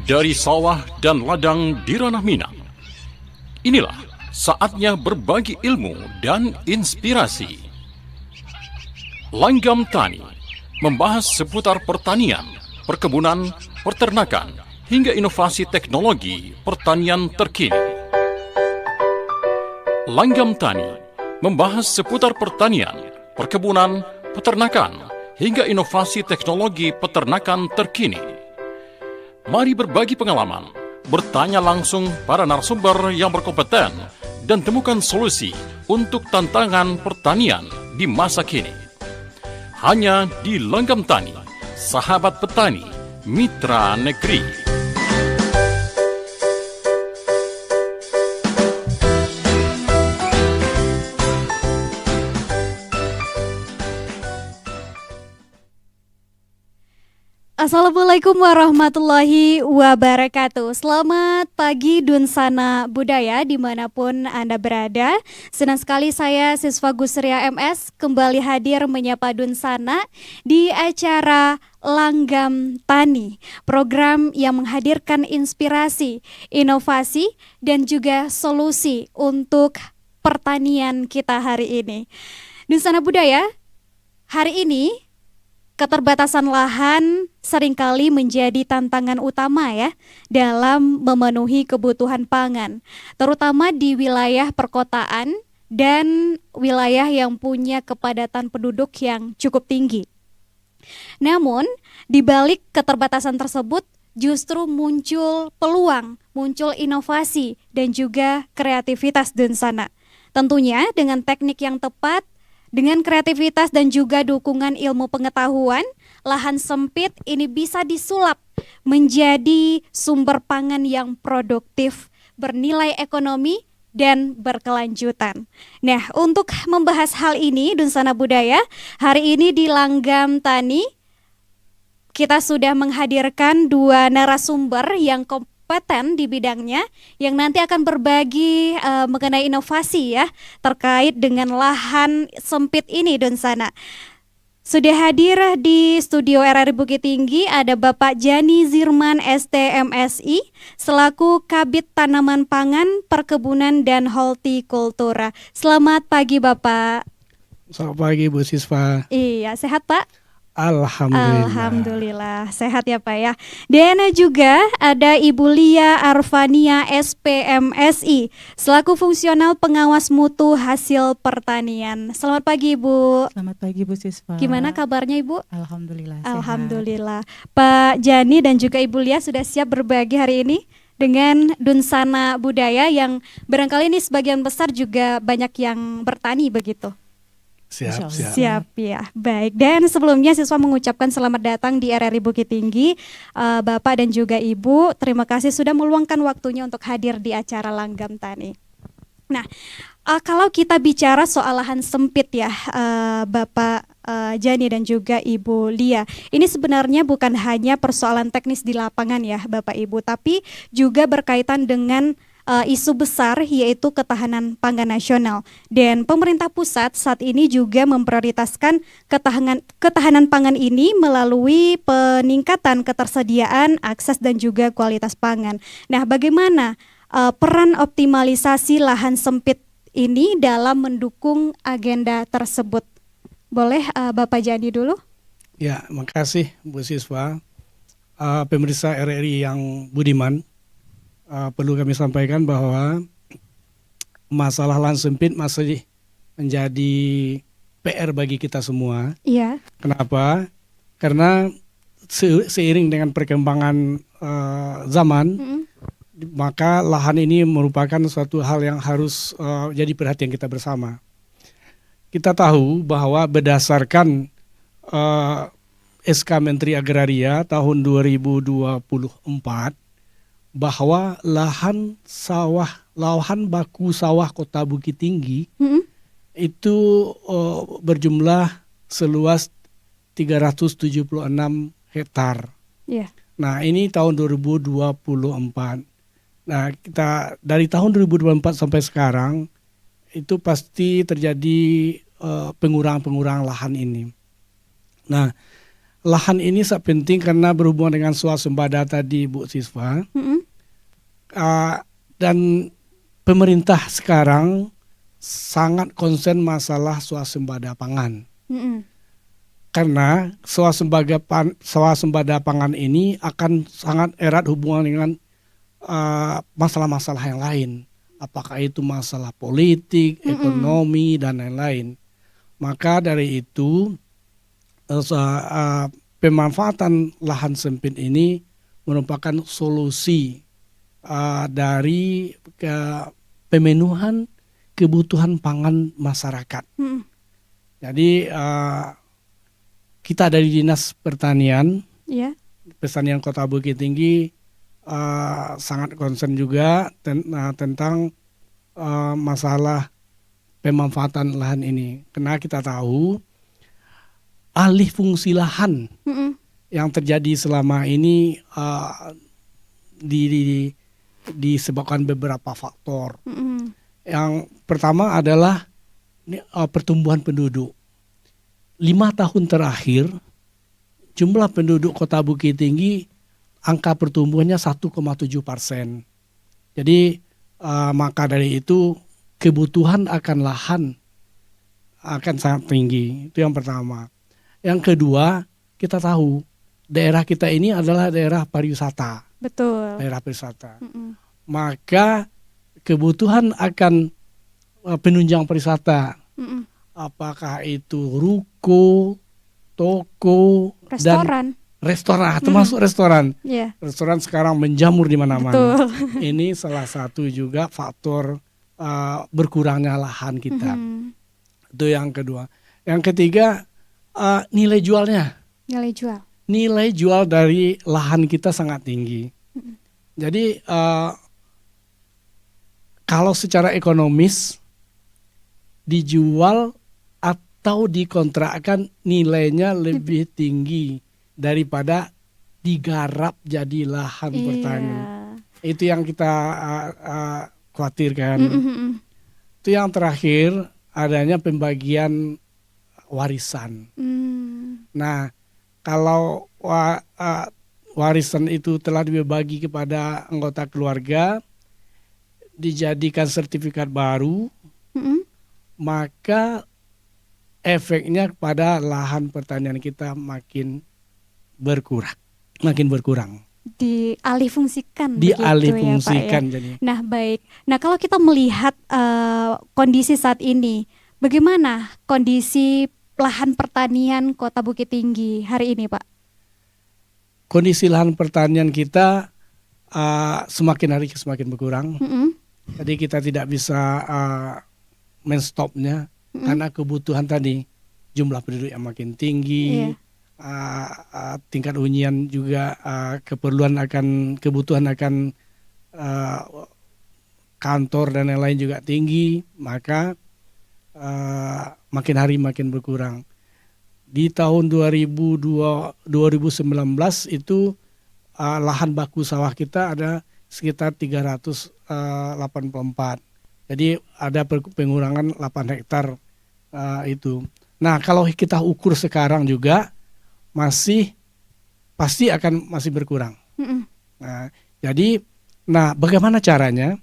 dari sawah dan ladang di ranah Minang. Inilah saatnya berbagi ilmu dan inspirasi. Langgam Tani membahas seputar pertanian, perkebunan, peternakan, hingga inovasi teknologi pertanian terkini. Langgam Tani membahas seputar pertanian, perkebunan, peternakan, hingga inovasi teknologi peternakan terkini. Mari berbagi pengalaman, bertanya langsung pada narasumber yang berkompeten, dan temukan solusi untuk tantangan pertanian di masa kini. Hanya di Langgam Tani, sahabat petani, mitra negeri. Assalamualaikum warahmatullahi wabarakatuh. Selamat pagi Dunsana Budaya dimanapun Anda berada. Senang sekali saya siswa Gusria MS kembali hadir menyapa Dunsana di acara Langgam Tani, program yang menghadirkan inspirasi, inovasi, dan juga solusi untuk pertanian kita hari ini. Dunsana Budaya, hari ini keterbatasan lahan seringkali menjadi tantangan utama ya dalam memenuhi kebutuhan pangan, terutama di wilayah perkotaan dan wilayah yang punya kepadatan penduduk yang cukup tinggi. Namun, di balik keterbatasan tersebut justru muncul peluang, muncul inovasi dan juga kreativitas Dunsana. Tentunya dengan teknik yang tepat, dengan kreativitas dan juga dukungan ilmu pengetahuan, lahan sempit ini bisa disulap menjadi sumber pangan yang produktif, bernilai ekonomi, dan berkelanjutan. Nah, untuk membahas hal ini, Dunsana Budaya, hari ini di Langgam Tani, kita sudah menghadirkan dua narasumber yang kompeten di bidangnya yang nanti akan berbagi mengenai inovasi ya terkait dengan lahan sempit ini Dunsana. Sudah hadir di studio RRI Bukit Tinggi ada Bapak Jani Zirman STMSI selaku Kabid Tanaman Pangan, Perkebunan dan Hortikultura. Selamat pagi Bapak. Selamat pagi Bu Siswa. Iya, sehat Pak? Alhamdulillah. Alhamdulillah, sehat ya Pak ya. Dan juga ada Ibu Lia Arvania SPMSI selaku fungsional pengawas mutu hasil pertanian. Selamat pagi Ibu. Selamat pagi Bu Siswa. Gimana kabarnya Ibu? Alhamdulillah. Alhamdulillah. Pak Jani dan juga Ibu Lia sudah siap berbagi hari ini dengan Dunsana Budaya yang barangkali ini sebagian besar juga banyak yang bertani begitu. Siap. Ya, baik. Dan sebelumnya siswa mengucapkan selamat datang di RRI Bukit Tinggi, Bapak dan juga Ibu. Terima kasih sudah meluangkan waktunya untuk hadir di acara Langgam Tani. Nah, kalau kita bicara soal lahan sempit ya, Bapak Jani dan juga Ibu Lia, ini sebenarnya bukan hanya persoalan teknis di lapangan ya, Bapak Ibu, tapi juga berkaitan dengan isu besar yaitu ketahanan pangan nasional, dan pemerintah pusat saat ini juga memprioritaskan ketahanan pangan ini melalui peningkatan ketersediaan, akses dan juga kualitas pangan. Nah, bagaimana peran optimalisasi lahan sempit ini dalam mendukung agenda tersebut? Boleh Bapak Jani dulu? Ya, makasih Bu Siswa. Pemirsa RRI yang budiman, perlu kami sampaikan bahwa masalah lahan sempit masih menjadi PR bagi kita semua. Iya. Kenapa? Karena seiring dengan perkembangan zaman, maka lahan ini merupakan suatu hal yang harus jadi perhatian kita bersama. Kita tahu bahwa berdasarkan SK Menteri Agraria tahun 2024, bahwa lahan baku sawah Kota Bukit Tinggi itu berjumlah seluas 376 hektar. Yeah. Nah, ini tahun 2024. Nah, kita dari tahun 2024 sampai sekarang itu pasti terjadi pengurangan lahan ini. Nah, lahan ini sangat penting karena berhubungan dengan swasembada tadi Bu Siswa. Dan pemerintah sekarang sangat konsen masalah swasembada pangan. Karena swasembada pangan ini akan sangat erat hubungan dengan masalah-masalah yang lain. Apakah itu masalah politik, ekonomi, dan lain-lain. Maka dari itu pemanfaatan lahan sempit ini merupakan solusi dari pemenuhan kebutuhan pangan masyarakat. Jadi kita dari Dinas Pertanian, Pertanian Kota Bukit Tinggi sangat concern juga tentang masalah pemanfaatan lahan ini. Karena kita tahu alih fungsi lahan yang terjadi selama ini disebabkan beberapa faktor. Yang pertama adalah pertumbuhan penduduk. 5 tahun terakhir jumlah penduduk Kota Bukit Tinggi angka pertumbuhannya 1,7%. Jadi maka dari itu kebutuhan akan lahan akan sangat tinggi. Itu yang pertama. Yang kedua, kita tahu daerah kita ini adalah daerah pariwisata. Betul. Daerah pariwisata. Maka kebutuhan akan penunjang pariwisata. Apakah itu ruko, toko, restoran. Dan restoran, termasuk restoran. Restoran sekarang menjamur di mana-mana. Betul. Ini salah satu juga faktor berkurangnya lahan kita. Itu yang kedua. Yang ketiga, nilai jualnya. Nilai jual dari lahan kita sangat tinggi. Jadi kalau secara ekonomis dijual atau dikontrakkan nilainya lebih tinggi daripada digarap jadi lahan pertanian. Itu yang kita khawatirkan. Itu yang terakhir, adanya pembagian warisan. Nah, kalau warisan itu telah dibagi kepada anggota keluarga, dijadikan sertifikat baru, maka efeknya pada lahan pertanian kita makin berkurang. Dialihfungsikan. Dialihfungsikan. Ya, Pak, ya? Nah, baik. Nah, kalau kita melihat kondisi saat ini, bagaimana kondisi lahan pertanian Kota Bukit Tinggi hari ini, Pak? Kondisi lahan pertanian kita semakin hari semakin berkurang. Jadi kita tidak bisa menstopnya karena kebutuhan tadi, jumlah penduduk yang makin tinggi, tingkat hunian juga, kebutuhan akan kantor dan lain-lain juga tinggi, maka makin hari makin berkurang. Di tahun 2019 itu lahan baku sawah kita ada sekitar 384. Jadi ada pengurangan 8 hektar itu. Nah, kalau kita ukur sekarang juga pasti akan masih berkurang. Nah, jadi bagaimana caranya?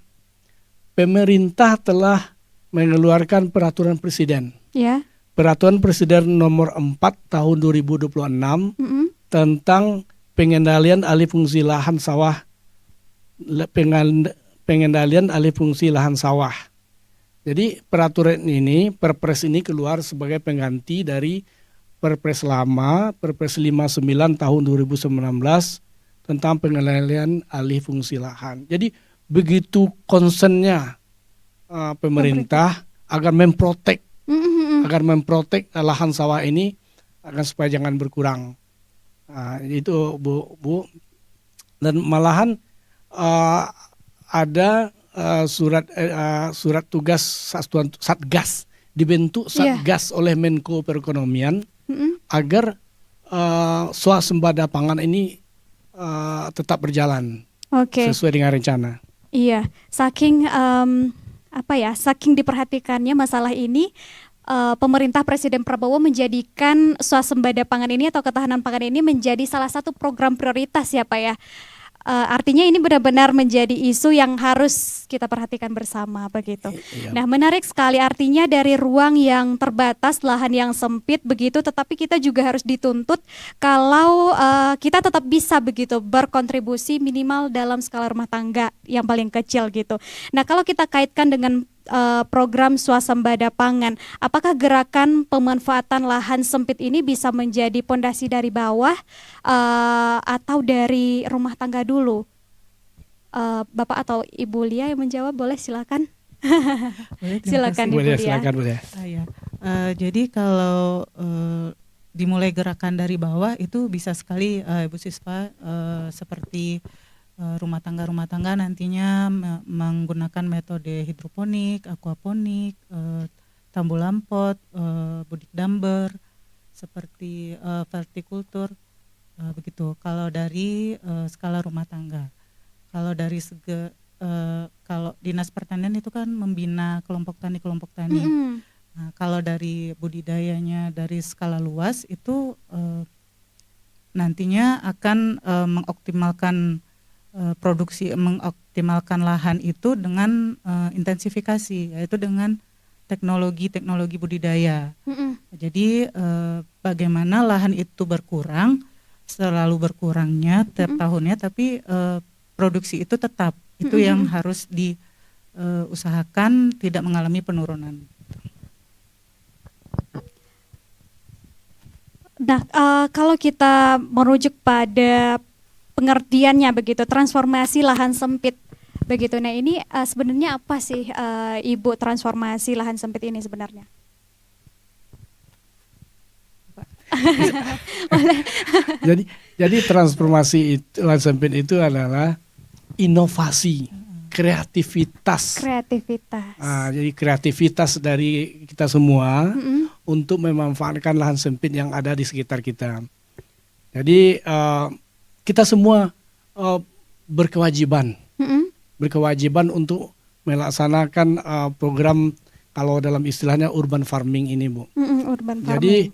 Pemerintah telah mengeluarkan peraturan presiden. Peraturan Presiden nomor 4 tahun 2026 tentang pengendalian alih fungsi lahan sawah, pengendalian alih fungsi lahan sawah. Jadi peraturan ini, Perpres ini keluar sebagai pengganti dari Perpres lama, Perpres 59 tahun 2019 tentang pengendalian alih fungsi lahan. Jadi begitu concernnya pemerintah agar memprotek lahan sawah ini agar supaya jangan berkurang. Itu Bu. Dan malahan ada surat tugas Satgas, dibentuk Satgas oleh Menko Perekonomian agar swasembada pangan ini tetap berjalan sesuai dengan rencana. Iya, saking saking diperhatikannya masalah ini, pemerintah Presiden Prabowo menjadikan swasembada pangan ini atau ketahanan pangan ini menjadi salah satu program prioritas ya Pak ya. Artinya ini benar-benar menjadi isu yang harus kita perhatikan bersama begitu. Iya. Nah, menarik sekali, artinya dari ruang yang terbatas, lahan yang sempit begitu, tetapi kita juga harus dituntut kalau kita tetap bisa begitu berkontribusi minimal dalam skala rumah tangga yang paling kecil gitu. Nah, kalau kita kaitkan dengan program swasembada pangan, apakah gerakan pemanfaatan lahan sempit ini bisa menjadi pondasi dari bawah atau dari rumah tangga dulu? Bapak atau Ibu Lia yang menjawab, boleh silakan. Boleh, terima Silakan kasih. Ibu Boleh, Lia. silakan boleh. Ya. Jadi kalau dimulai gerakan dari bawah itu bisa sekali Ibu Siswa seperti rumah tangga nantinya menggunakan metode hidroponik, aquaponik, tambulampot, budik damber, seperti vertikultur, begitu. Kalau dari skala rumah tangga, kalau dari kalau dinas pertanian itu kan membina kelompok tani. Nah, kalau dari budidayanya dari skala luas itu nantinya akan mengoptimalkan produksi, mengoptimalkan lahan itu dengan intensifikasi, yaitu dengan teknologi budidaya. Jadi bagaimana lahan itu berkurang, selalu berkurangnya tiap tahunnya, tapi produksi itu tetap, itu yang harus diusahakan tidak mengalami penurunan. Nah, kalau kita merujuk pada pengertiannya begitu, transformasi lahan sempit begitu. Nah, ini sebenarnya apa sih Ibu transformasi lahan sempit ini sebenarnya? Jadi transformasi lahan sempit itu adalah inovasi, kreativitas. Jadi kreativitas dari kita semua untuk memanfaatkan lahan sempit yang ada di sekitar kita. Jadi kita semua berkewajiban untuk melaksanakan program, kalau dalam istilahnya urban farming ini, Bu. Urban farming. Jadi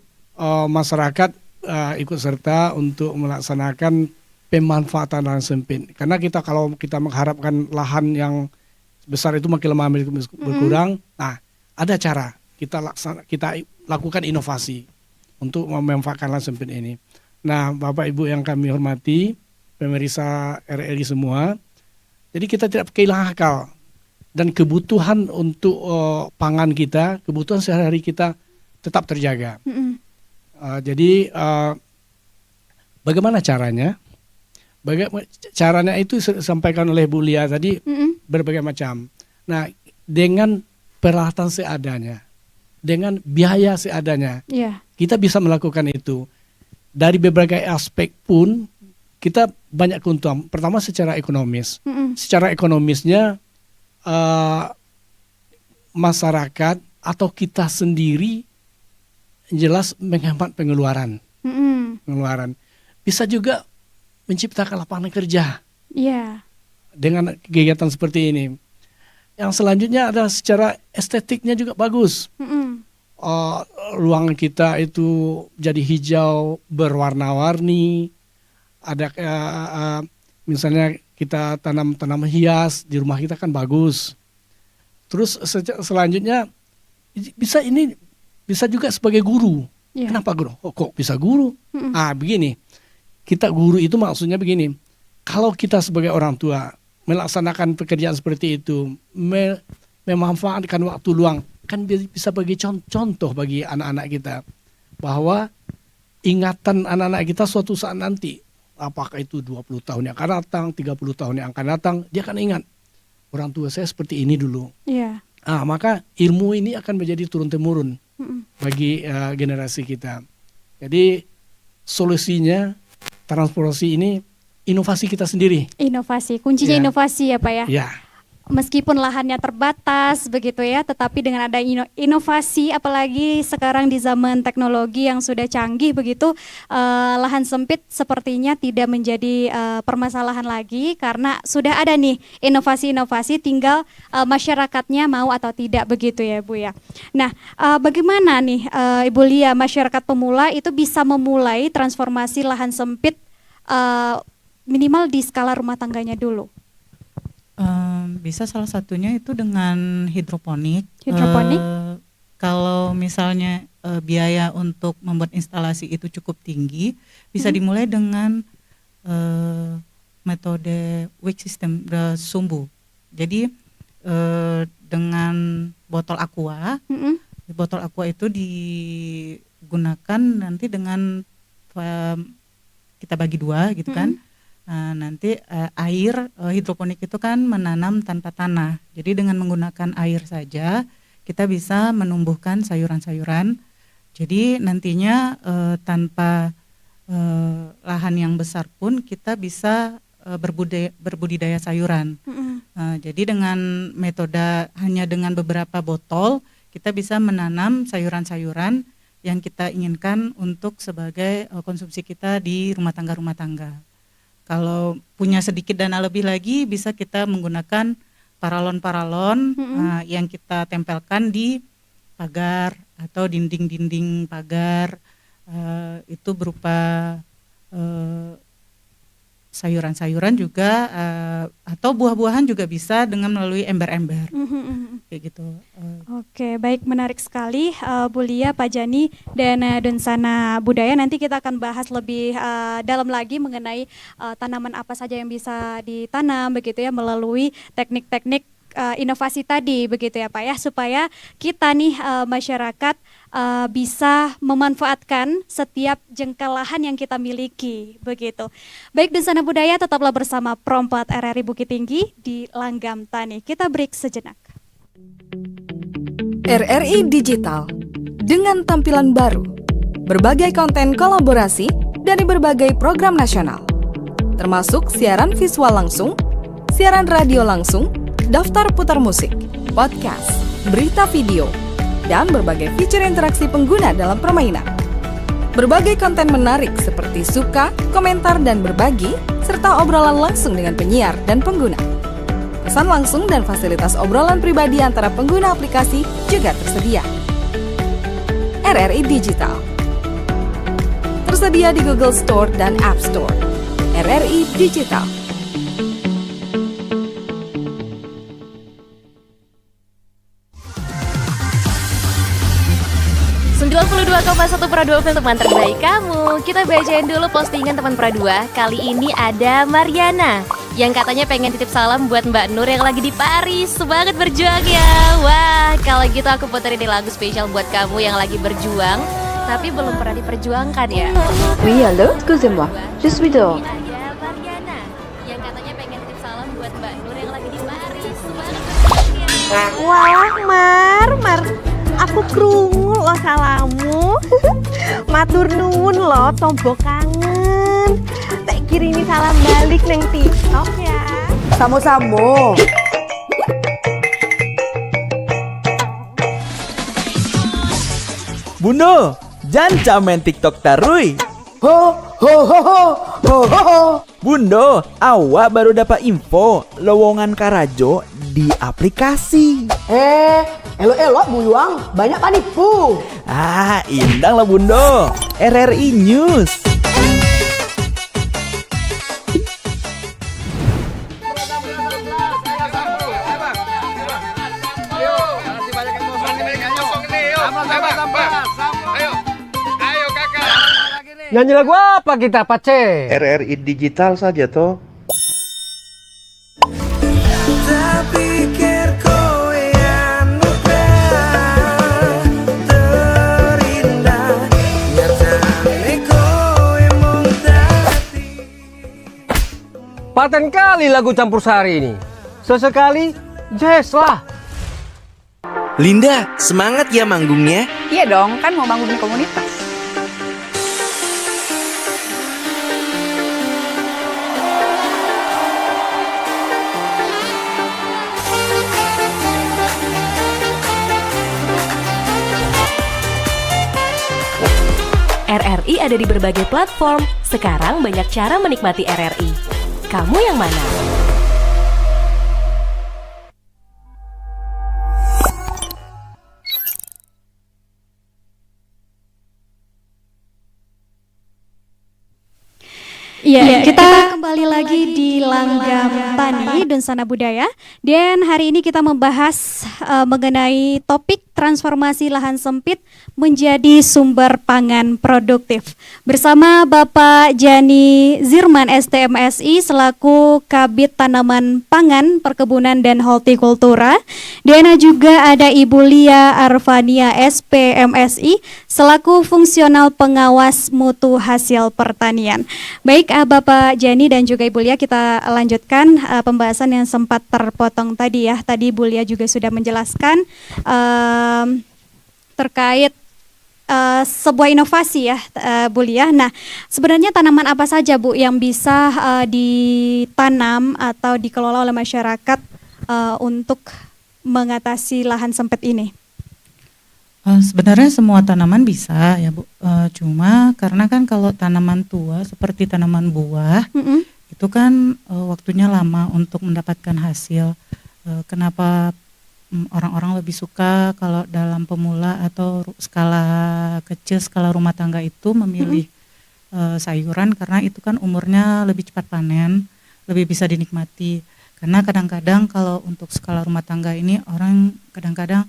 masyarakat ikut serta untuk melaksanakan pemanfaatan lahan sempit. Karena kalau kita mengharapkan lahan yang besar itu makin lama berkurang, nah ada cara kita lakukan inovasi untuk memanfaatkan lahan sempit ini. Nah, Bapak Ibu yang kami hormati, pemirsa RRI semua, jadi kita tidak kehilangan akal dan kebutuhan untuk pangan kita, kebutuhan sehari-hari kita tetap terjaga. Jadi bagaimana caranya? Caranya itu disampaikan oleh Bu Lia tadi berbagai macam. Nah, dengan peralatan seadanya, dengan biaya seadanya, kita bisa melakukan itu. Dari berbagai aspek pun kita banyak keuntungan. Pertama secara ekonomis. Secara ekonomisnya masyarakat atau kita sendiri jelas menghemat pengeluaran. Bisa juga menciptakan lapangan kerja. Dengan kegiatan seperti ini. Yang selanjutnya adalah secara estetiknya juga bagus. Ruangan kita itu jadi hijau berwarna-warni. Ada misalnya kita tanam hias di rumah kita kan bagus. Terus selanjutnya bisa juga sebagai guru. Kenapa guru? Kok bisa guru? Begini. Kita guru itu maksudnya begini. Kalau kita sebagai orang tua melaksanakan pekerjaan seperti itu, memanfaatkan waktu luang, kan bisa bagi contoh bagi anak-anak kita bahwa ingatan anak-anak kita suatu saat nanti, apakah itu 20 tahun yang akan datang, 30 tahun yang akan datang, dia akan ingat orang tua saya seperti ini dulu. Maka ilmu ini akan menjadi turun-temurun bagi generasi kita. Jadi solusinya transformasi ini inovasi kita sendiri. Inovasi, kuncinya inovasi ya Pak ya? meskipun lahannya terbatas begitu ya, tetapi dengan ada inovasi, apalagi sekarang di zaman teknologi yang sudah canggih begitu, lahan sempit sepertinya tidak menjadi permasalahan lagi karena sudah ada nih inovasi-inovasi, tinggal masyarakatnya mau atau tidak begitu ya Bu ya. Nah, bagaimana nih Ibu Lia, masyarakat pemula itu bisa memulai transformasi lahan sempit minimal di skala rumah tangganya dulu? Bisa salah satunya itu dengan hidroponik. Hidroponik? Kalau misalnya biaya untuk membuat instalasi itu cukup tinggi, bisa dimulai dengan metode wick system sumbu. Jadi dengan botol aqua, botol aqua itu digunakan nanti dengan kita bagi dua gitu kan. Nanti air hidroponik itu kan menanam tanpa tanah. Jadi dengan menggunakan air saja kita bisa menumbuhkan sayuran-sayuran. Jadi nantinya tanpa lahan yang besar pun kita bisa berbudidaya sayuran. Jadi dengan metode hanya dengan beberapa botol kita bisa menanam sayuran-sayuran yang kita inginkan untuk sebagai konsumsi kita di rumah tangga. Kalau punya sedikit dana lebih lagi, bisa kita menggunakan paralon yang kita tempelkan di pagar atau dinding-dinding pagar, itu berupa sayuran-sayuran juga, atau buah-buahan juga bisa dengan melalui ember-ember, kayak gitu. Oke, baik, menarik sekali Bu Lia, Pak Jani, dan Dunsana Budaya. Nanti kita akan bahas lebih dalam lagi mengenai tanaman apa saja yang bisa ditanam begitu ya melalui teknik-teknik inovasi tadi begitu ya Pak ya, supaya kita nih masyarakat bisa memanfaatkan setiap jengkal lahan yang kita miliki begitu. Baik, Dunsana Budaya, tetaplah bersama Pro4 RRI Bukit Tinggi di Langgam Tani. Kita break sejenak. RRI Digital dengan tampilan baru, berbagai konten kolaborasi dari berbagai program nasional, termasuk siaran visual langsung, siaran radio langsung, daftar putar musik, podcast, berita video, dan berbagai fitur interaksi pengguna dalam permainan. Berbagai konten menarik seperti suka, komentar, dan berbagi, serta obrolan langsung dengan penyiar dan pengguna. Pesan langsung dan fasilitas obrolan pribadi antara pengguna aplikasi juga tersedia. RRI Digital tersedia di Google Store dan App Store. RRI Digital. satu Pra2 FM, teman terbaik kamu. Kita bacain dulu postingan teman Pra2. Kali ini ada Mariana yang katanya pengen titip salam buat Mbak Nur yang lagi di Paris. Semangat berjuang ya. Wah, kalau gitu aku puterin lagu spesial buat kamu yang lagi berjuang tapi belum pernah diperjuangkan ya. Oui, allô, excusez-moi, je suis dehors. Ada Mariana yang katanya pengen titip salam buat Mbak Nur yang lagi di Paris. Semangat berjuang ya. Wah, Mar, aku krungu lo salamu. Matur nuwun lo, tombo kangen. Tak kirimi salam balik neng TikTok ya. Samo-samo. Bundo, jangan main TikTok tarui. Ho ho ho ho ho ho ho. Bundo, awak baru dapat info lowongan Karajo di aplikasi. Elo-elo buyuang, banyak panipu. Ah, indang lah Bundo. RRI News. Nyanyi lagu apa kita, Pace? RRI Digital saja toh. Paten kali lagu campur sari ini. Sesekali jazz lah. Linda, semangat ya manggungnya. Iya dong, kan mau bangun komunitas. RRI ada di berbagai platform. Sekarang banyak cara menikmati RRI. Kamu yang mana? Iya, kita kembali lagi di Langgam Tani Dunsana Budaya. Dan hari ini kita membahas mengenai topik transformasi lahan sempit menjadi sumber pangan produktif. Bersama Bapak Jani Zirman STMSI selaku Kabid Tanaman Pangan, Perkebunan dan Hortikultura. Dan juga ada Ibu Lia Arvania SPMSI selaku Fungsional Pengawas Mutu Hasil Pertanian. Baik, Bapak Jani dan juga Ibu Lia, kita lanjutkan pembahasan yang sempat terpotong tadi ya. Tadi Ibu Lia juga sudah menjelaskan terkait sebuah inovasi ya, Bu Lia. Nah, sebenarnya tanaman apa saja Bu yang bisa ditanam atau dikelola oleh masyarakat untuk mengatasi lahan sempit ini? Sebenarnya semua tanaman bisa ya Bu, cuma karena kan kalau tanaman tua seperti tanaman buah itu kan waktunya lama untuk mendapatkan hasil. Kenapa orang-orang lebih suka kalau dalam pemula atau skala kecil, skala rumah tangga itu memilih sayuran karena itu kan umurnya lebih cepat panen, lebih bisa dinikmati. Karena kadang-kadang kalau untuk skala rumah tangga ini orang kadang-kadang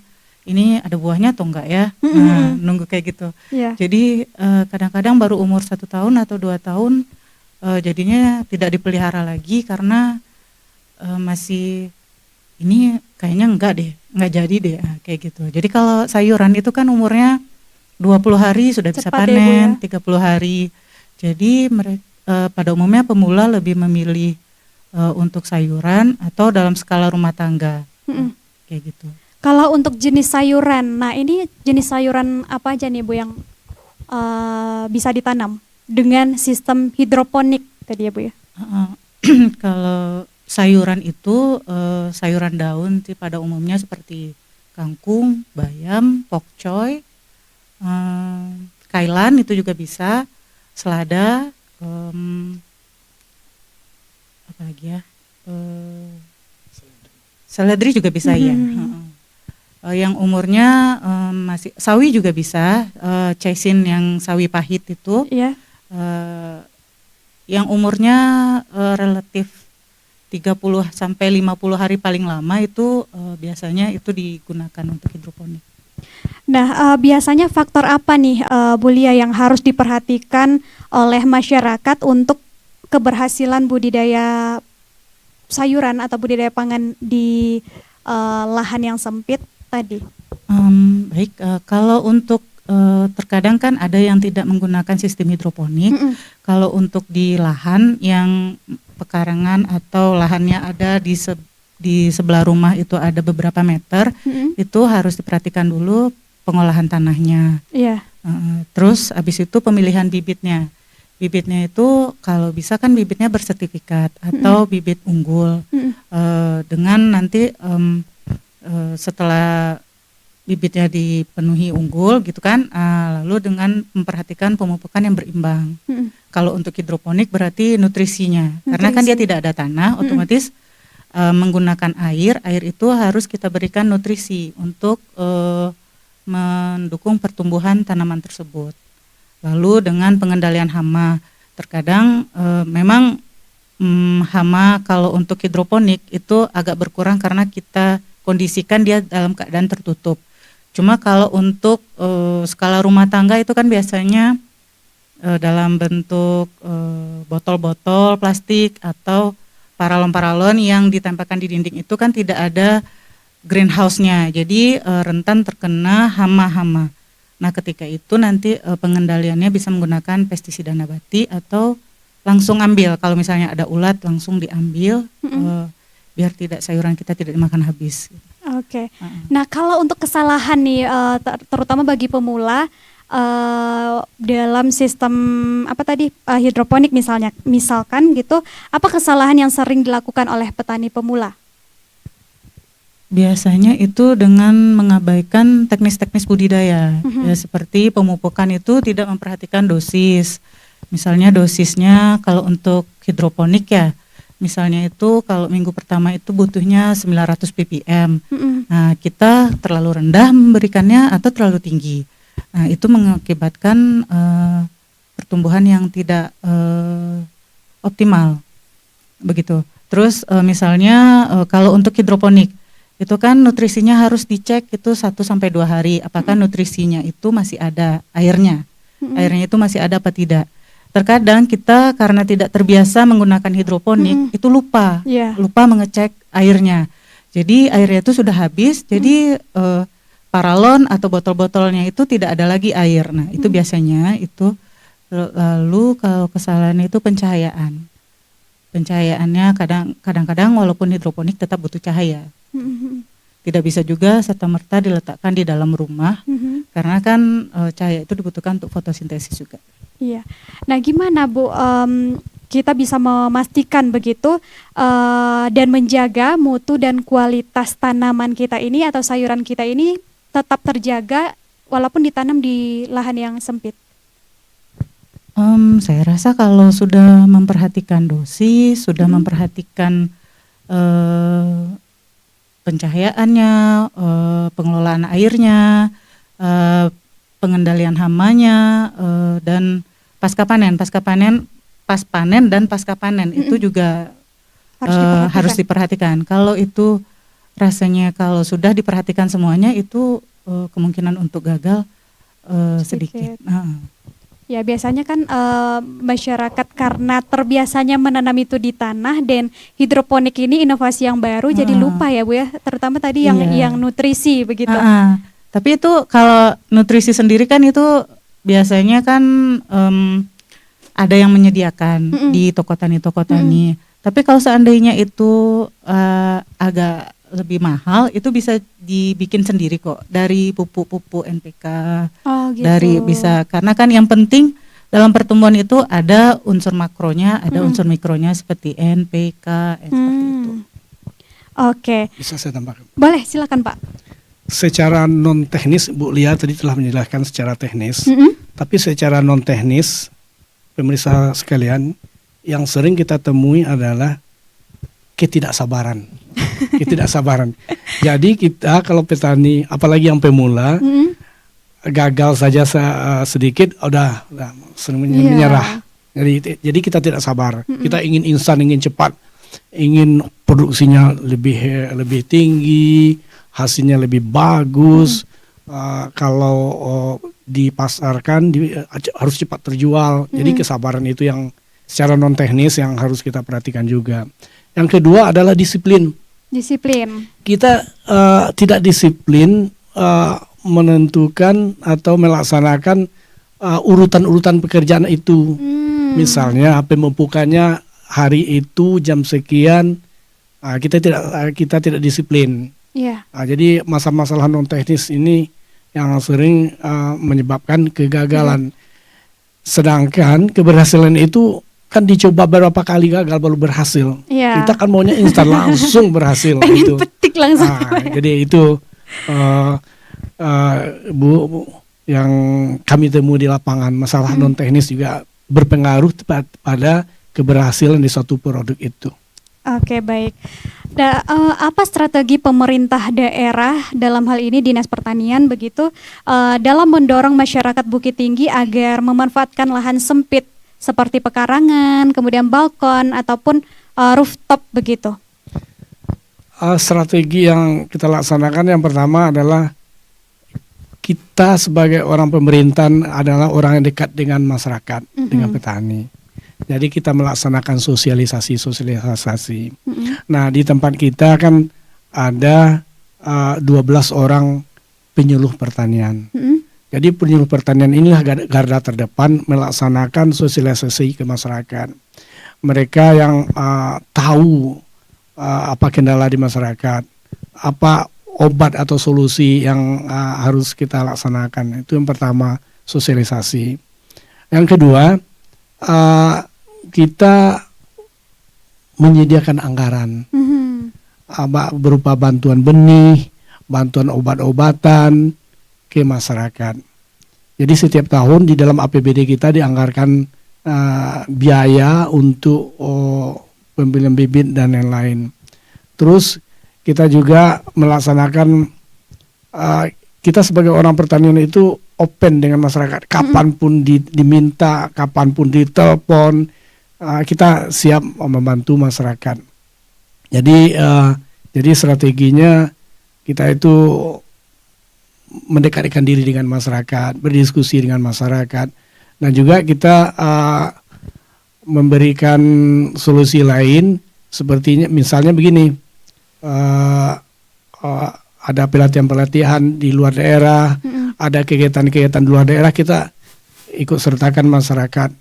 ini ada buahnya atau enggak ya, nah, nunggu kayak gitu. Yeah. Jadi kadang-kadang baru umur 1 tahun atau 2 tahun jadinya tidak dipelihara lagi karena masih ini kayaknya enggak jadi deh, kayak gitu. Jadi kalau sayuran itu kan umurnya 20 hari sudah bisa panen, ya, 30 hari. Jadi mereka pada umumnya pemula lebih memilih untuk sayuran atau dalam skala rumah tangga, kayak gitu. Kalau untuk jenis sayuran, nah ini jenis sayuran apa aja nih Bu yang bisa ditanam dengan sistem hidroponik tadi ya Bu ya? Kalau sayuran itu sayuran daun sih pada umumnya seperti kangkung, bayam, pokcoy, kailan itu juga bisa, selada, apa lagi ya? Seledri juga bisa ya. Yang umurnya masih sawi juga bisa, caisin yang sawi pahit itu, yang umurnya relatif 30 sampai 50 hari paling lama itu biasanya itu digunakan untuk hidroponik. Nah, biasanya faktor apa nih Bu Lia yang harus diperhatikan oleh masyarakat untuk keberhasilan budidaya sayuran atau budidaya pangan di lahan yang sempit tadi? Baik, kalau untuk terkadang kan ada yang tidak menggunakan sistem hidroponik. Kalau untuk di lahan yang pekarangan atau lahannya ada di sebelah rumah itu ada beberapa meter, itu harus diperhatikan dulu pengolahan tanahnya. Terus habis itu pemilihan bibitnya. Bibitnya itu kalau bisa kan bibitnya bersertifikat atau bibit unggul, dengan nanti setelah bibitnya dipenuhi unggul gitu kan, lalu dengan memperhatikan pemupukan yang berimbang. Kalau untuk hidroponik berarti nutrisinya, karena kan dia tidak ada tanah, otomatis menggunakan air itu harus kita berikan nutrisi untuk mendukung pertumbuhan tanaman tersebut. Lalu dengan pengendalian hama, terkadang memang hama kalau untuk hidroponik itu agak berkurang karena kita kondisikan dia dalam keadaan tertutup. Cuma kalau untuk skala rumah tangga itu kan biasanya dalam bentuk botol-botol plastik atau paralon-paralon yang ditempelkan di dinding itu kan tidak ada greenhouse-nya, jadi rentan terkena hama-hama. Nah ketika itu nanti pengendaliannya bisa menggunakan pestisida nabati atau langsung ambil, kalau misalnya ada ulat langsung diambil, biar tidak sayuran kita tidak dimakan habis. Oke. Nah kalau untuk kesalahan nih, terutama bagi pemula dalam sistem apa tadi hidroponik misalkan gitu, apa kesalahan yang sering dilakukan oleh petani pemula? Biasanya itu dengan mengabaikan teknis-teknis budidaya, ya seperti pemupukan itu tidak memperhatikan dosis. Misalnya dosisnya kalau untuk hidroponik ya, misalnya itu kalau minggu pertama itu butuhnya 900 ppm. Nah, kita terlalu rendah memberikannya atau terlalu tinggi. Nah, itu mengakibatkan pertumbuhan yang tidak optimal. Begitu. Terus misalnya kalau untuk hidroponik itu kan nutrisinya harus dicek itu 1-2 hari apakah nutrisinya itu masih ada airnya. Airnya itu masih ada apa tidak. Terkadang kita karena tidak terbiasa menggunakan hidroponik itu lupa mengecek airnya. Jadi airnya itu sudah habis, jadi paralon atau botol-botolnya itu tidak ada lagi air. Nah, itu biasanya itu. Lalu kalau kesalahan itu pencahayaan. Pencahayaannya kadang-kadang walaupun hidroponik tetap butuh cahaya. Tidak bisa juga serta-merta diletakkan di dalam rumah karena kan cahaya itu dibutuhkan untuk fotosintesis juga. Iya. Nah, gimana Bu kita bisa memastikan begitu dan menjaga mutu dan kualitas tanaman kita ini atau sayuran kita ini tetap terjaga walaupun ditanam di lahan yang sempit? Saya rasa kalau sudah memperhatikan dosis, sudah memperhatikan pencahayaannya, pengelolaan airnya, pengendalian hamanya, dan pasca panen dan pasca panen itu juga harus diperhatikan. Kalau itu rasanya kalau sudah diperhatikan semuanya itu kemungkinan untuk gagal sedikit. Ya biasanya kan masyarakat karena terbiasanya menanam itu di tanah dan hidroponik ini inovasi yang baru jadi lupa ya Bu ya, terutama tadi yang nutrisi begitu. Tapi itu kalau nutrisi sendiri kan itu biasanya kan ada yang menyediakan di toko tani. Tapi kalau seandainya itu agak lebih mahal, itu bisa dibikin sendiri kok dari pupuk-pupuk NPK. Gitu. Dari bisa karena kan yang penting dalam pertumbuhan itu ada unsur makronya, ada unsur mikronya seperti NPK seperti itu. Oke. Bisa saya tambahkan? Boleh, silakan Pak. Secara non teknis Bu Lia tadi telah menjelaskan secara teknis, tapi secara non teknis pemirsa sekalian yang sering kita temui adalah ketidaksabaran. Jadi kita kalau petani, apalagi yang pemula, gagal saja sedikit, udah menyerah. Jadi kita tidak sabar. Kita ingin instan, ingin cepat, ingin produksinya lebih tinggi, hasilnya lebih bagus. Kalau dipasarkan harus cepat terjual. Jadi kesabaran itu yang secara non teknis yang harus kita perhatikan juga. Yang kedua adalah disiplin. Kita tidak disiplin menentukan atau melaksanakan urutan-urutan pekerjaan itu. Misalnya pemupukannya hari itu jam sekian, kita tidak disiplin. Jadi masalah-masalah non teknis ini yang sering menyebabkan kegagalan. Sedangkan keberhasilan itu kan dicoba beberapa kali gagal baru berhasil. Kita kan maunya instan langsung berhasil. Pengen petik langsung. Jadi itu Bu yang kami temui di lapangan, masalah non teknis juga berpengaruh pada keberhasilan di suatu produk itu. Oke, baik. Apa strategi pemerintah daerah dalam hal ini Dinas Pertanian begitu dalam mendorong masyarakat Bukit Tinggi agar memanfaatkan lahan sempit seperti pekarangan, kemudian balkon ataupun rooftop begitu? Strategi yang kita laksanakan yang pertama adalah kita sebagai orang pemerintahan adalah orang yang dekat dengan masyarakat, dengan petani. Jadi kita melaksanakan sosialisasi. Nah di tempat kita kan ada 12 orang penyuluh pertanian. Jadi penyuluh pertanian inilah garda terdepan melaksanakan sosialisasi ke masyarakat. Mereka yang tahu apa kendala di masyarakat, apa obat atau solusi yang harus kita laksanakan. Itu yang pertama, sosialisasi. Yang kedua, kita menyediakan anggaran. berupa bantuan benih, bantuan obat-obatan ke masyarakat. Jadi setiap tahun di dalam APBD kita dianggarkan biaya untuk pembelian bibit dan lain-lain. Terus kita juga melaksanakan, kita sebagai orang pertanian itu open dengan masyarakat. Kapanpun diminta, kapanpun ditelepon, kita siap membantu masyarakat. Jadi strateginya kita itu mendekatkan diri dengan masyarakat, berdiskusi dengan masyarakat, dan juga kita memberikan solusi lain, sepertinya misalnya begini, ada pelatihan-pelatihan di luar daerah, ada kegiatan-kegiatan di luar daerah, kita ikut sertakan masyarakat,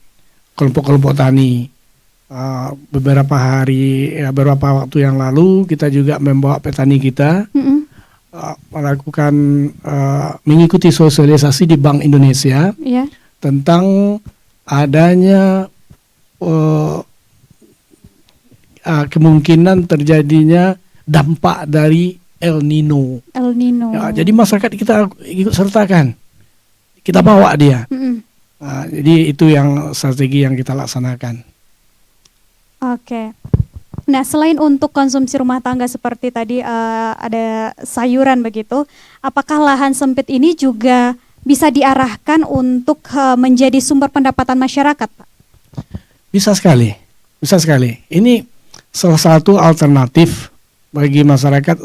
kelompok-kelompok tani. Beberapa waktu yang lalu kita juga membawa petani kita melakukan mengikuti sosialisasi di Bank Indonesia tentang adanya kemungkinan terjadinya dampak dari El Nino. Ya, jadi masyarakat kita ikut sertakan, kita bawa dia. Jadi itu yang strategi yang kita laksanakan. Oke. Nah, selain untuk konsumsi rumah tangga seperti tadi ada sayuran begitu, apakah lahan sempit ini juga bisa diarahkan untuk menjadi sumber pendapatan masyarakat, Pak? Bisa sekali. Ini salah satu alternatif bagi masyarakat.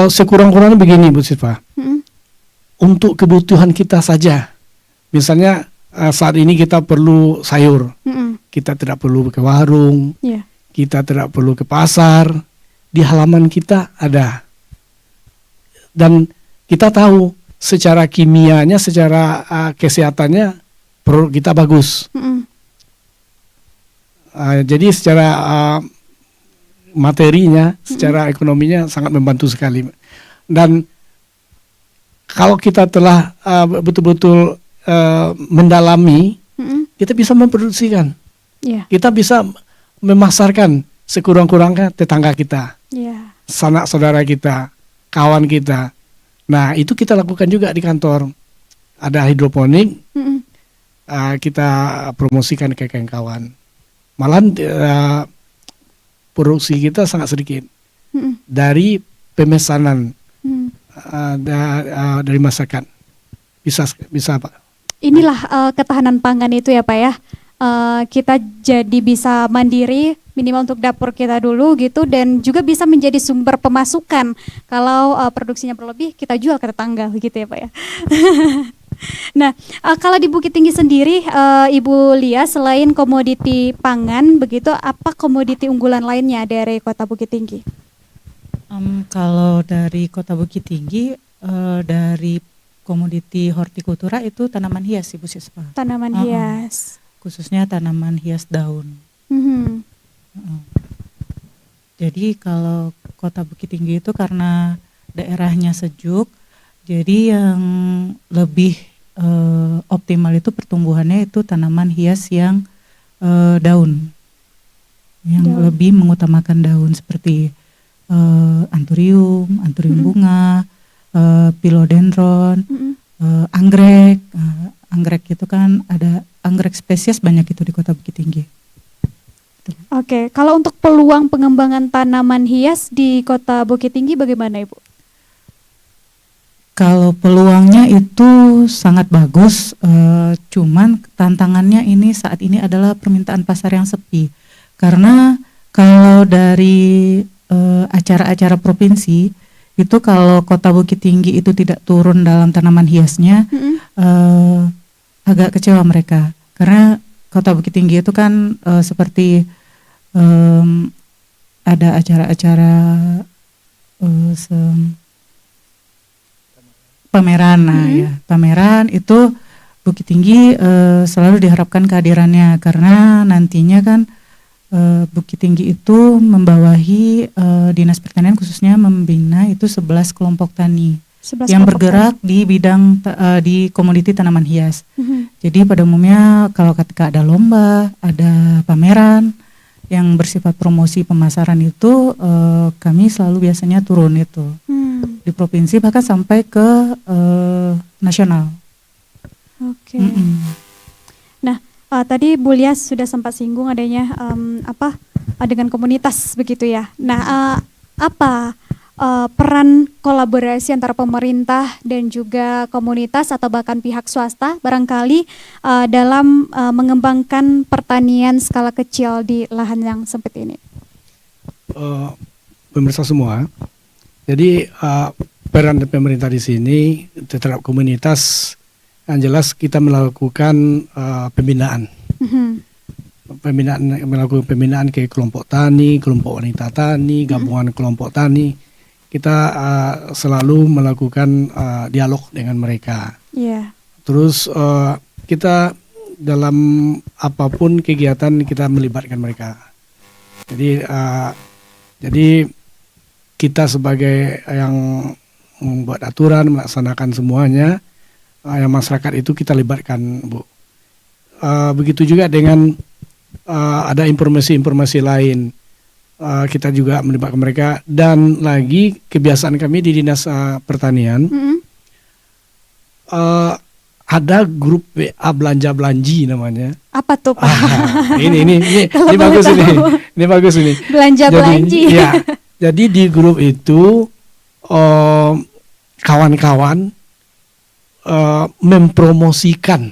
Sekurang-kurangnya begini, Bu Syifa. Untuk kebutuhan kita saja. Misalnya saat ini kita perlu sayur, kita tidak perlu ke warung, kita tidak perlu ke pasar, di halaman kita ada. Dan kita tahu secara kimianya, secara kesehatannya produk kita bagus. Jadi secara materinya, secara ekonominya sangat membantu sekali. Dan kalau kita telah betul-betul mendalami, kita bisa memproduksikan, kita bisa memasarkan sekurang-kurangnya tetangga kita, sanak saudara kita, kawan kita. Nah, itu kita lakukan juga di kantor. Ada hidroponik, kita promosikan ke kawan. Malahan produksi kita sangat sedikit dari pemesanan dari masyarakat. Bisa Pak. Inilah ketahanan pangan itu ya Pak ya. Kita jadi bisa mandiri minimal untuk dapur kita dulu gitu, dan juga bisa menjadi sumber pemasukan. Kalau produksinya berlebih kita jual ke tetangga gitu ya Pak ya. Nah, kalau di Bukit Tinggi sendiri, Ibu Lia, selain komoditi pangan begitu, apa komoditi unggulan lainnya dari Kota Bukit Tinggi? Kalau dari Kota Bukit Tinggi, dari komoditi hortikultura itu tanaman hias, Ibu Sispa. Tanaman hias. Khususnya tanaman hias daun. Jadi kalau Kota Bukit Tinggi itu karena daerahnya sejuk, jadi yang lebih optimal itu pertumbuhannya itu tanaman hias yang daun, yang lebih mengutamakan daun seperti anthurium bunga, philodendron, anggrek. Anggrek itu kan ada anggrek spesies banyak itu di Kota Bukit Tinggi. Oke, kalau untuk peluang pengembangan tanaman hias di Kota Bukit Tinggi bagaimana Ibu? Kalau peluangnya itu sangat bagus, cuman tantangannya ini saat ini adalah permintaan pasar yang sepi. Karena kalau dari acara-acara provinsi, itu kalau Kota Bukit Tinggi itu tidak turun dalam tanaman hiasnya, agak kecewa mereka. Karena Kota Bukit Tinggi itu kan seperti ada acara-acara pameran, pameran itu Bukit Tinggi selalu diharapkan kehadirannya, karena nantinya kan Bukit Tinggi itu membawahi Dinas Pertanian, khususnya membina itu 11 kelompok tani yang bergerak di bidang di komoditi tanaman hias. Jadi pada umumnya kalau ketika ada lomba, ada pameran, yang bersifat promosi pemasaran itu kami selalu biasanya turun itu di provinsi bahkan sampai ke nasional. Oke. Nah, tadi Bu Lia sudah sempat singgung adanya dengan komunitas begitu ya. Nah, apa peran kolaborasi antara pemerintah dan juga komunitas atau bahkan pihak swasta barangkali dalam mengembangkan pertanian skala kecil di lahan yang sempit ini? Pemirsa semua, jadi peran pemerintah di sini terhadap komunitas yang jelas kita melakukan pembinaan. Melakukan pembinaan ke kelompok tani, kelompok wanita tani, gabungan kelompok tani. Kita selalu melakukan dialog dengan mereka. Yeah. Terus kita dalam apapun kegiatan kita melibatkan mereka. Jadi kita sebagai yang membuat aturan, melaksanakan semuanya, yang masyarakat itu kita libatkan, Bu. Begitu juga dengan ada informasi-informasi lain. Kita juga melibatkan mereka, dan lagi kebiasaan kami di Dinas Pertanian ada grup WA belanja-belanji namanya. Apa tuh Pak? Ini bagus ini. Ini bagus ini. Belanja-belanji. Jadi di grup itu kawan-kawan mempromosikan.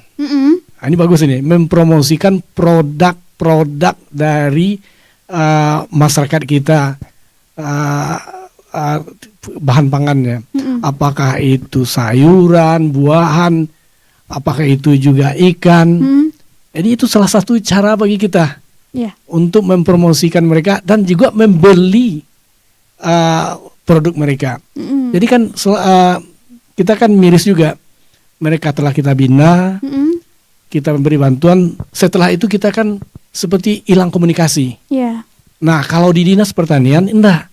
Ini bagus ini, mempromosikan produk-produk dari masyarakat kita, bahan pangannya, apakah itu sayuran, buahan, apakah itu juga ikan. Jadi itu salah satu cara bagi kita untuk mempromosikan mereka dan juga membeli produk mereka. Jadi kan kita kan miris juga, mereka telah kita bina, kita memberi bantuan, setelah itu kita kan seperti hilang komunikasi. Nah, kalau di Dinas Pertanian, enggak.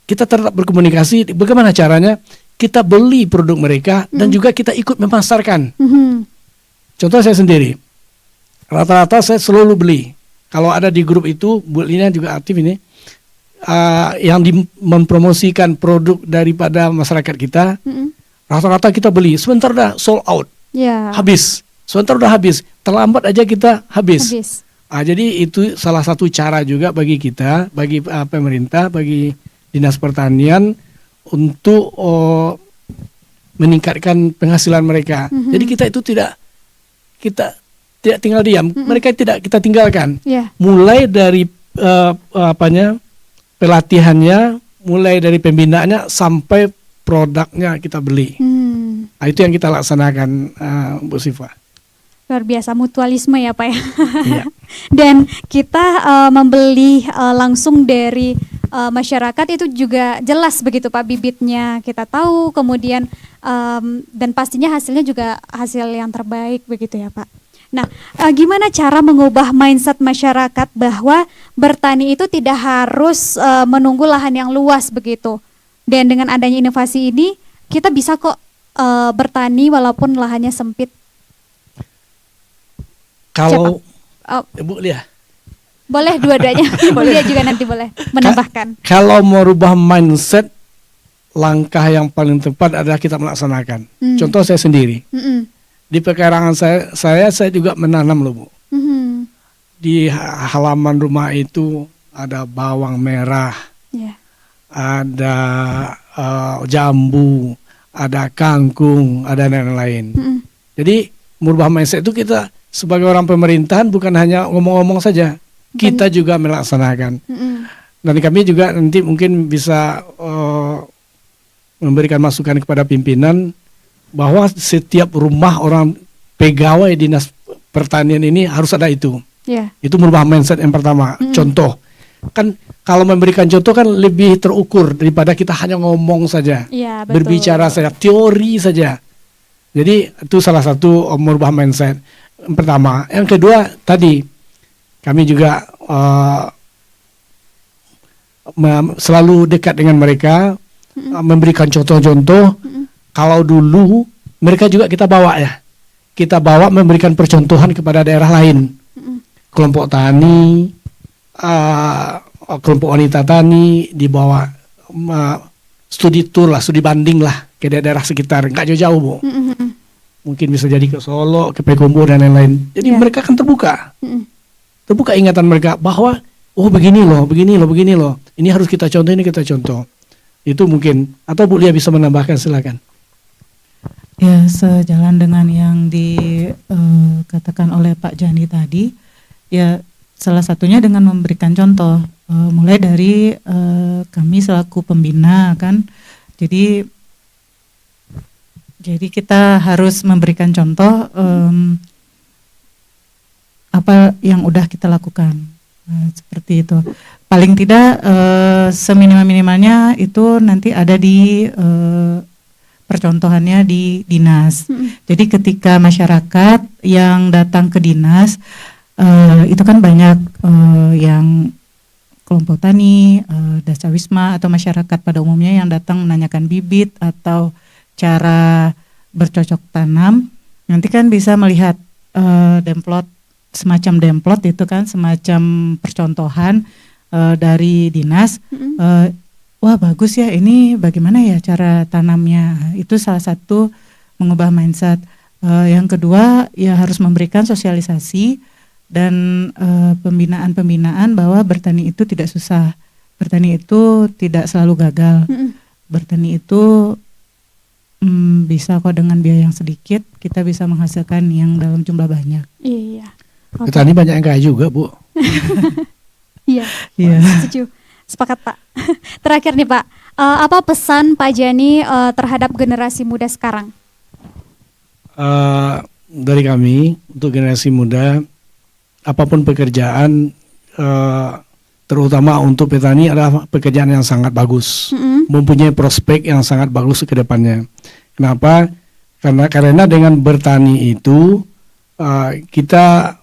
Kita tetap berkomunikasi, bagaimana caranya kita beli produk mereka dan juga kita ikut memasarkan. Contoh saya sendiri, rata-rata saya selalu beli. Kalau ada di grup itu, Bu Lina juga aktif ini, yang mempromosikan produk daripada masyarakat kita, rata-rata kita beli, sebentar dah sold out, habis. Sebentar udah habis, terlambat aja kita habis. Jadi itu salah satu cara juga bagi kita, bagi pemerintah, bagi Dinas Pertanian untuk meningkatkan penghasilan mereka. Jadi kita itu tidak tinggal diam, mereka tidak kita tinggalkan. Mulai dari pelatihannya, mulai dari pembinaannya sampai produknya kita beli. Itu yang kita laksanakan, Bu Siva. Luar biasa, mutualisme ya Pak ya. Dan kita membeli langsung dari masyarakat itu juga jelas begitu Pak, bibitnya kita tahu, kemudian dan pastinya hasilnya juga hasil yang terbaik begitu ya Pak. Nah, gimana cara mengubah mindset masyarakat bahwa bertani itu tidak harus menunggu lahan yang luas begitu. Dan dengan adanya inovasi ini kita bisa kok bertani walaupun lahannya sempit. Kalau Bu Lia, boleh dua-duanya, Bu Lia juga nanti boleh menambahkan. Kalau merubah mindset, langkah yang paling tepat adalah kita melaksanakan. Contoh saya sendiri, di pekarangan saya juga menanam loh Bu. Di halaman rumah itu ada bawang merah, ada jambu, ada kangkung, ada lain-lain. Jadi merubah mindset itu kita sebagai orang pemerintahan bukan hanya ngomong-ngomong saja, kita juga melaksanakan. Dan kami juga nanti mungkin bisa memberikan masukan kepada pimpinan bahwa setiap rumah orang pegawai Dinas Pertanian ini harus ada itu. Itu merubah mindset yang pertama. Contoh, kan kalau memberikan contoh kan lebih terukur daripada kita hanya ngomong saja, berbicara saja, teori saja. Jadi itu salah satu merubah mindset yang pertama. Yang kedua tadi kami juga selalu dekat dengan mereka, memberikan contoh-contoh. Kalau dulu mereka juga kita bawa memberikan percontohan kepada daerah lain, kelompok tani, kelompok wanita tani dibawa studi tour lah, studi banding lah ke daerah sekitar, nggak jauh-jauh Bu. Mungkin bisa jadi ke Solo, ke Payakumbuh dan lain-lain. Jadi mereka kan terbuka, terbuka ingatan mereka bahwa oh begini loh. Ini harus kita contoh, ini kita contoh. Itu mungkin. Atau Bu Lia bisa menambahkan, silakan. Ya, sejalan dengan yang dikatakan oleh Pak Jani tadi, ya salah satunya dengan memberikan contoh, mulai dari kami selaku pembina kan, jadi kita harus memberikan contoh apa yang udah kita lakukan, seperti itu. Paling tidak seminimal-minimalnya itu nanti ada di percontohannya di dinas. Jadi ketika masyarakat yang datang ke dinas, itu kan banyak yang kelompok tani, dasawisma atau masyarakat pada umumnya yang datang menanyakan bibit atau cara bercocok tanam. Nanti kan bisa melihat semacam demplot itu kan, semacam percontohan dari dinas. Wah bagus ya, ini bagaimana ya cara tanamnya. Itu salah satu mengubah mindset. Yang kedua ya harus memberikan sosialisasi dan pembinaan bahwa bertani itu tidak susah, bertani itu tidak selalu gagal, bertani itu bisa kok dengan biaya yang sedikit kita bisa menghasilkan yang dalam jumlah banyak. Iya. Okay. Petani banyak yang kaya juga Bu. Iya. Setuju. Sepakat Pak. Terakhir nih Pak, apa pesan Pak Jani terhadap generasi muda sekarang? Dari kami untuk generasi muda, apapun pekerjaan, terutama untuk petani adalah pekerjaan yang sangat bagus, mempunyai prospek yang sangat bagus ke depannya. Kenapa? Karena dengan bertani itu kita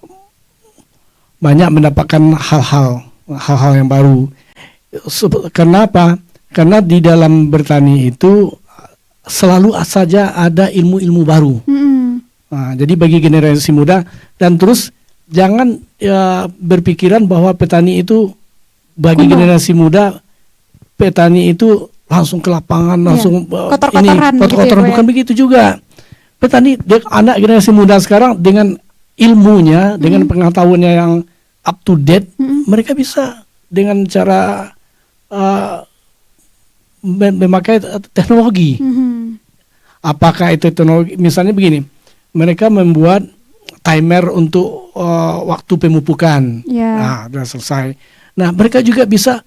banyak mendapatkan hal-hal yang baru. Kenapa? Karena di dalam bertani itu selalu saja ada ilmu-ilmu baru. Nah, jadi bagi generasi muda, dan terus jangan berpikiran bahwa petani itu bagi generasi muda, petani itu langsung ke lapangan, langsung kotor-kotoran, bukan begitu juga. Petani, anak generasi muda sekarang dengan ilmunya, dengan pengetahuannya yang up to date, mereka bisa dengan cara memakai teknologi. Apakah itu teknologi? Misalnya begini, mereka membuat timer untuk waktu pemupukan. Nah, sudah selesai. Nah, mereka juga bisa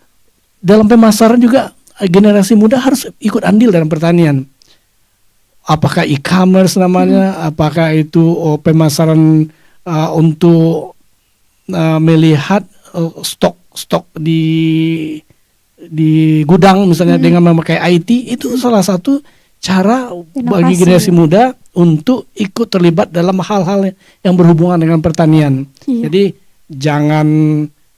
dalam pemasaran juga, generasi muda harus ikut andil dalam pertanian. Apakah e-commerce namanya, apakah itu pemasaran untuk melihat stok di gudang misalnya dengan memakai IT, itu salah satu cara bagi generasi muda untuk ikut terlibat dalam hal-hal yang berhubungan dengan pertanian. Jadi jangan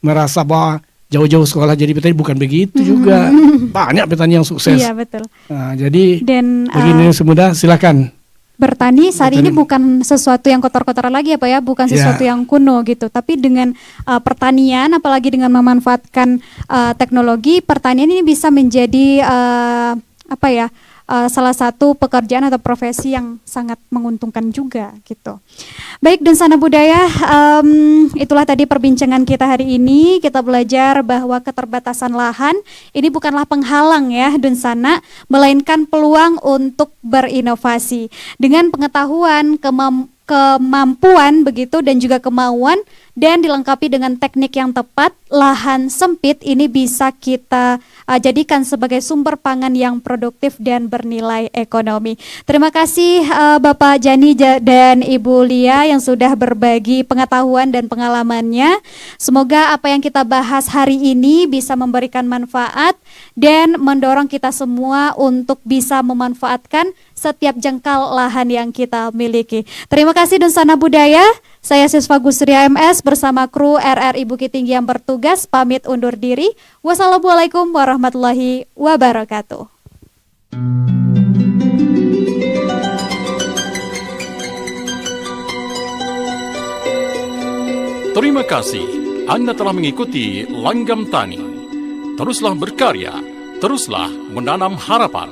merasa bahwa jauh-jauh sekolah jadi petani, bukan begitu juga. Banyak petani yang sukses. Iya betul. Nah, jadi dan bagi generasi muda silakan. Bertani saat ini bukan sesuatu yang kotor-kotoran lagi ya Pak ya, bukan sesuatu yang kuno gitu. Tapi dengan pertanian, apalagi dengan memanfaatkan teknologi, pertanian ini bisa menjadi salah satu pekerjaan atau profesi yang sangat menguntungkan juga gitu. Baik, Dunsana Budaya, itulah tadi perbincangan kita hari ini. Kita belajar bahwa keterbatasan lahan ini bukanlah penghalang ya Dunsana, melainkan peluang untuk berinovasi. Dengan pengetahuan, kemampuan begitu dan juga kemauan, dan dilengkapi dengan teknik yang tepat, lahan sempit ini bisa kita jadikan sebagai sumber pangan yang produktif dan bernilai ekonomi. Terima kasih Bapak Jani dan Ibu Lia yang sudah berbagi pengetahuan dan pengalamannya. Semoga apa yang kita bahas hari ini bisa memberikan manfaat dan mendorong kita semua untuk bisa memanfaatkan setiap jengkal lahan yang kita miliki. Terima kasih Dunsana Budaya. Saya Siswa Gusria MS bersama kru RRI Bukit Tinggi yang bertugas pamit undur diri. Wassalamualaikum warahmatullahi wabarakatuh. Terima kasih Anda telah mengikuti Langgam Tani. Teruslah berkarya, teruslah menanam harapan.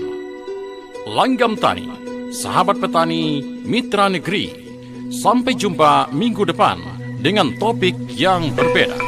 Langgam Tani, sahabat petani, mitra negeri. Sampai jumpa minggu depan dengan topik yang berbeda.